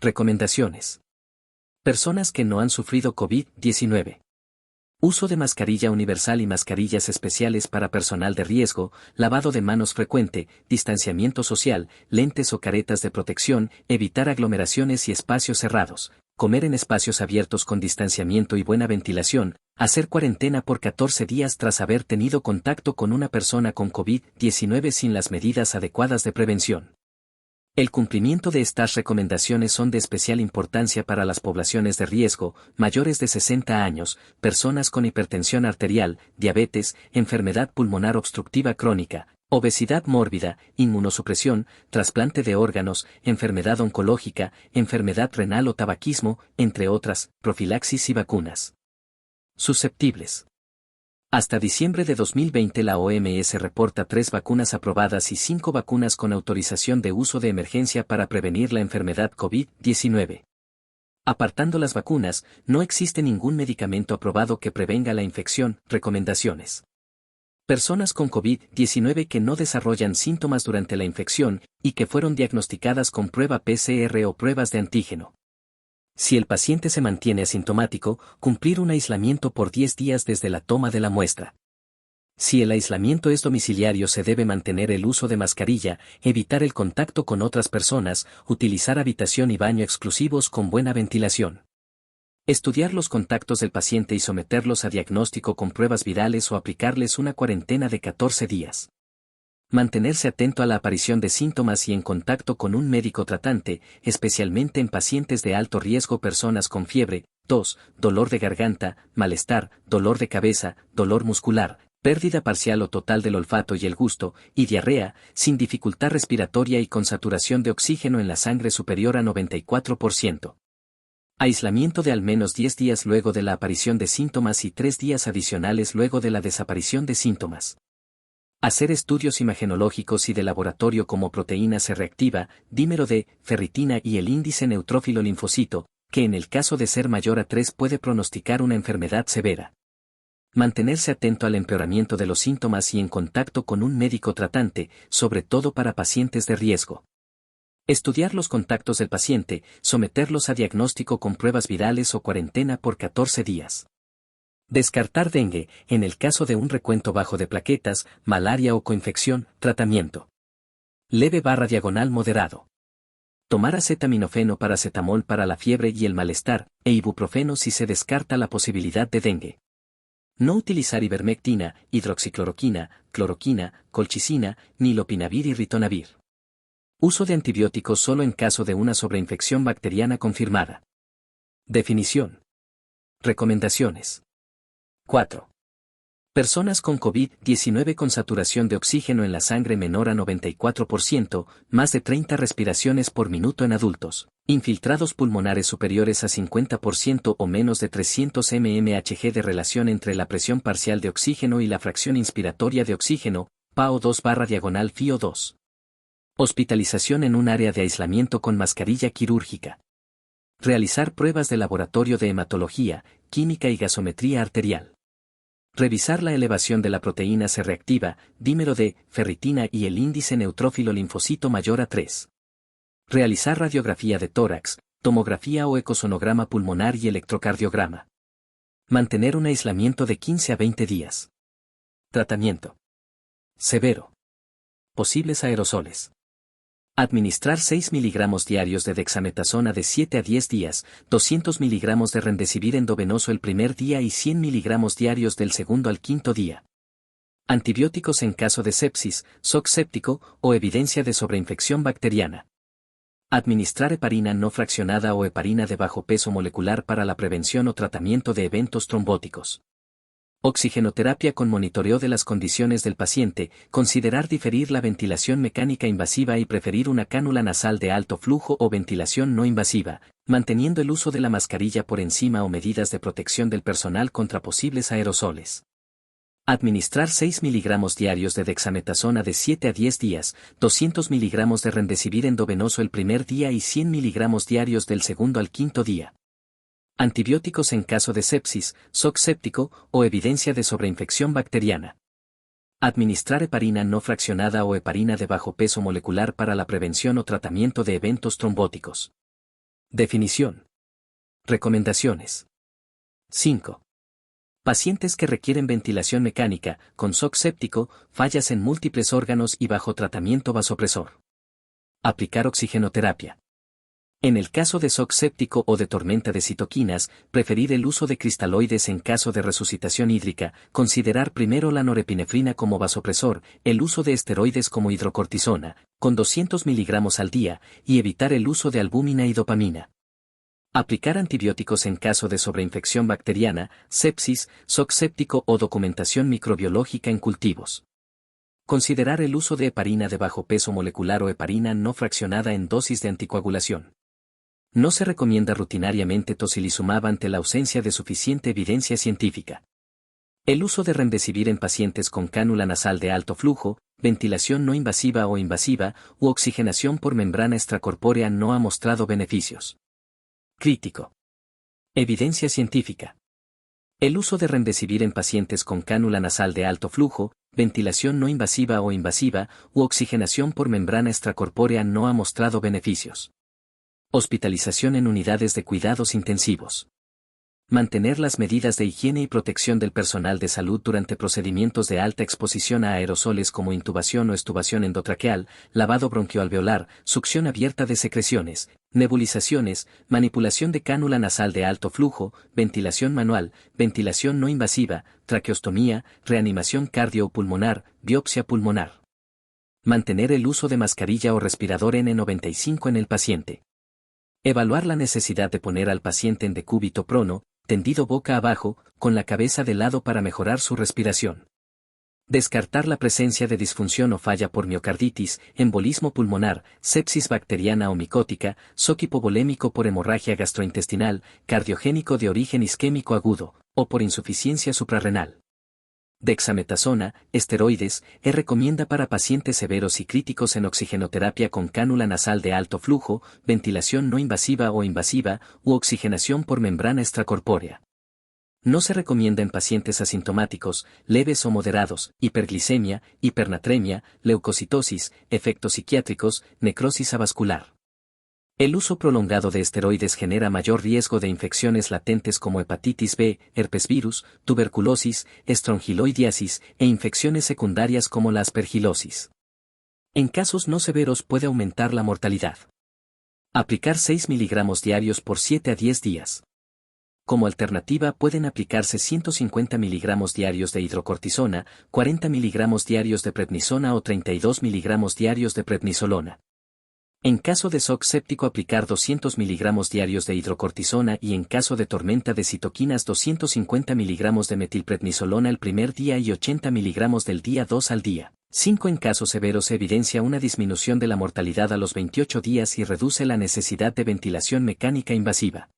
Recomendaciones. Personas que no han sufrido COVID-19. Uso de mascarilla universal y mascarillas especiales para personal de riesgo, lavado de manos frecuente, distanciamiento social, lentes o caretas de protección, evitar aglomeraciones y espacios cerrados, comer en espacios abiertos con distanciamiento y buena ventilación, hacer cuarentena por 14 días tras haber tenido contacto con una persona con COVID-19 sin las medidas adecuadas de prevención. El cumplimiento de estas recomendaciones son de especial importancia para las poblaciones de riesgo, mayores de 60 años, personas con hipertensión arterial, diabetes, enfermedad pulmonar obstructiva crónica, obesidad mórbida, inmunosupresión, trasplante de órganos, enfermedad oncológica, enfermedad renal o tabaquismo, entre otras, profilaxis y vacunas. Susceptibles. Hasta diciembre de 2020 la OMS reporta 3 vacunas aprobadas y 5 vacunas con autorización de uso de emergencia para prevenir la enfermedad COVID-19. Apartando las vacunas, no existe ningún medicamento aprobado que prevenga la infección. Recomendaciones. Personas con COVID-19 que no desarrollan síntomas durante la infección y que fueron diagnosticadas con prueba PCR o pruebas de antígeno. Si el paciente se mantiene asintomático, cumplir un aislamiento por 10 días desde la toma de la muestra. Si el aislamiento es domiciliario, se debe mantener el uso de mascarilla, evitar el contacto con otras personas, utilizar habitación y baño exclusivos con buena ventilación. Estudiar los contactos del paciente y someterlos a diagnóstico con pruebas virales o aplicarles una cuarentena de 14 días. Mantenerse atento a la aparición de síntomas y en contacto con un médico tratante, especialmente en pacientes de alto riesgo, personas con fiebre, tos, dolor de garganta, malestar, dolor de cabeza, dolor muscular, pérdida parcial o total del olfato y el gusto, y diarrea, sin dificultad respiratoria y con saturación de oxígeno en la sangre superior a 94%. Aislamiento de al menos 10 días luego de la aparición de síntomas y 3 días adicionales luego de la desaparición de síntomas. Hacer estudios imagenológicos y de laboratorio como proteína C reactiva, dímero de ferritina y el índice neutrófilo linfocito, que en el caso de ser mayor a 3 puede pronosticar una enfermedad severa. Mantenerse atento al empeoramiento de los síntomas y en contacto con un médico tratante, sobre todo para pacientes de riesgo. Estudiar los contactos del paciente, someterlos a diagnóstico con pruebas virales o cuarentena por 14 días. Descartar dengue, en el caso de un recuento bajo de plaquetas, malaria o coinfección, tratamiento leve/moderado. Tomar acetaminofeno, paracetamol para la fiebre y el malestar, e ibuprofeno si se descarta la posibilidad de dengue. No utilizar ivermectina, hidroxicloroquina, cloroquina, colchicina, ni lopinavir y ritonavir. Uso de antibióticos solo en caso de una sobreinfección bacteriana confirmada. Definición. Recomendaciones. 4. Personas con COVID-19 con saturación de oxígeno en la sangre menor a 94%, más de 30 respiraciones por minuto en adultos, infiltrados pulmonares superiores a 50% o menos de 300 mmHg de relación entre la presión parcial de oxígeno y la fracción inspiratoria de oxígeno, PaO2/FiO2. Hospitalización en un área de aislamiento con mascarilla quirúrgica. Realizar pruebas de laboratorio de hematología, química y gasometría arterial. Revisar la elevación de la proteína C reactiva, dímero de ferritina y el índice neutrófilo linfocito mayor a 3. Realizar radiografía de tórax, tomografía o ecosonograma pulmonar y electrocardiograma. Mantener un aislamiento de 15 a 20 días. Tratamiento. Severo. Posibles aerosoles. Administrar 6 mg diarios de dexametasona de 7 a 10 días, 200 mg de remdesivir endovenoso el primer día y 100 mg diarios del segundo al quinto día. Antibióticos en caso de sepsis, shock séptico o evidencia de sobreinfección bacteriana. Administrar heparina no fraccionada o heparina de bajo peso molecular para la prevención o tratamiento de eventos trombóticos. Oxigenoterapia con monitoreo de las condiciones del paciente, considerar diferir la ventilación mecánica invasiva y preferir una cánula nasal de alto flujo o ventilación no invasiva, manteniendo el uso de la mascarilla por encima o medidas de protección del personal contra posibles aerosoles. Administrar 6 mg diarios de dexametasona de 7 a 10 días, 200 mg de remdesivir endovenoso el primer día y 100 mg diarios del segundo al quinto día. Antibióticos en caso de sepsis, shock séptico o evidencia de sobreinfección bacteriana. Administrar heparina no fraccionada o heparina de bajo peso molecular para la prevención o tratamiento de eventos trombóticos. Definición. Recomendaciones. 5. Pacientes que requieren ventilación mecánica, con shock séptico, fallas en múltiples órganos y bajo tratamiento vasopresor. Aplicar oxigenoterapia. En el caso de shock séptico o de tormenta de citoquinas, preferir el uso de cristaloides en caso de resucitación hídrica, considerar primero la norepinefrina como vasopresor, el uso de esteroides como hidrocortisona, con 200 mg al día, y evitar el uso de albúmina y dopamina. Aplicar antibióticos en caso de sobreinfección bacteriana, sepsis, shock séptico o documentación microbiológica en cultivos. Considerar el uso de heparina de bajo peso molecular o heparina no fraccionada en dosis de anticoagulación. No se recomienda rutinariamente tocilizumab ante la ausencia de suficiente evidencia científica. El uso de remdesivir en pacientes con cánula nasal de alto flujo, ventilación no invasiva o invasiva, u oxigenación por membrana extracorpórea no ha mostrado beneficios. Crítico. Evidencia científica. El uso de remdesivir en pacientes con cánula nasal de alto flujo, ventilación no invasiva o invasiva, u oxigenación por membrana extracorpórea no ha mostrado beneficios. Hospitalización en unidades de cuidados intensivos. Mantener las medidas de higiene y protección del personal de salud durante procedimientos de alta exposición a aerosoles como intubación o extubación endotraqueal, lavado bronquioalveolar, succión abierta de secreciones, nebulizaciones, manipulación de cánula nasal de alto flujo, ventilación manual, ventilación no invasiva, traqueostomía, reanimación cardiopulmonar, biopsia pulmonar. Mantener el uso de mascarilla o respirador N95 en el paciente. Evaluar la necesidad de poner al paciente en decúbito prono, tendido boca abajo, con la cabeza de lado para mejorar su respiración. Descartar la presencia de disfunción o falla por miocarditis, embolismo pulmonar, sepsis bacteriana o micótica, shock hipovolémico por hemorragia gastrointestinal, cardiogénico de origen isquémico agudo, o por insuficiencia suprarrenal. Dexametasona, esteroides, recomienda para pacientes severos y críticos en oxigenoterapia con cánula nasal de alto flujo, ventilación no invasiva o invasiva, u oxigenación por membrana extracorpórea. No se recomienda en pacientes asintomáticos, leves o moderados, hiperglicemia, hipernatremia, leucocitosis, efectos psiquiátricos, necrosis avascular. El uso prolongado de esteroides genera mayor riesgo de infecciones latentes como hepatitis B, herpesvirus, tuberculosis, estrongiloidiasis e infecciones secundarias como la aspergilosis. En casos no severos puede aumentar la mortalidad. Aplicar 6 mg diarios por 7 a 10 días. Como alternativa pueden aplicarse 150 mg diarios de hidrocortisona, 40 mg diarios de prednisona o 32 mg diarios de prednisolona. En caso de shock séptico aplicar 200 mg diarios de hidrocortisona y en caso de tormenta de citoquinas 250 mg de metilprednisolona el primer día y 80 mg del día 2 al día. 5 En casos severos se evidencia una disminución de la mortalidad a los 28 días y reduce la necesidad de ventilación mecánica invasiva.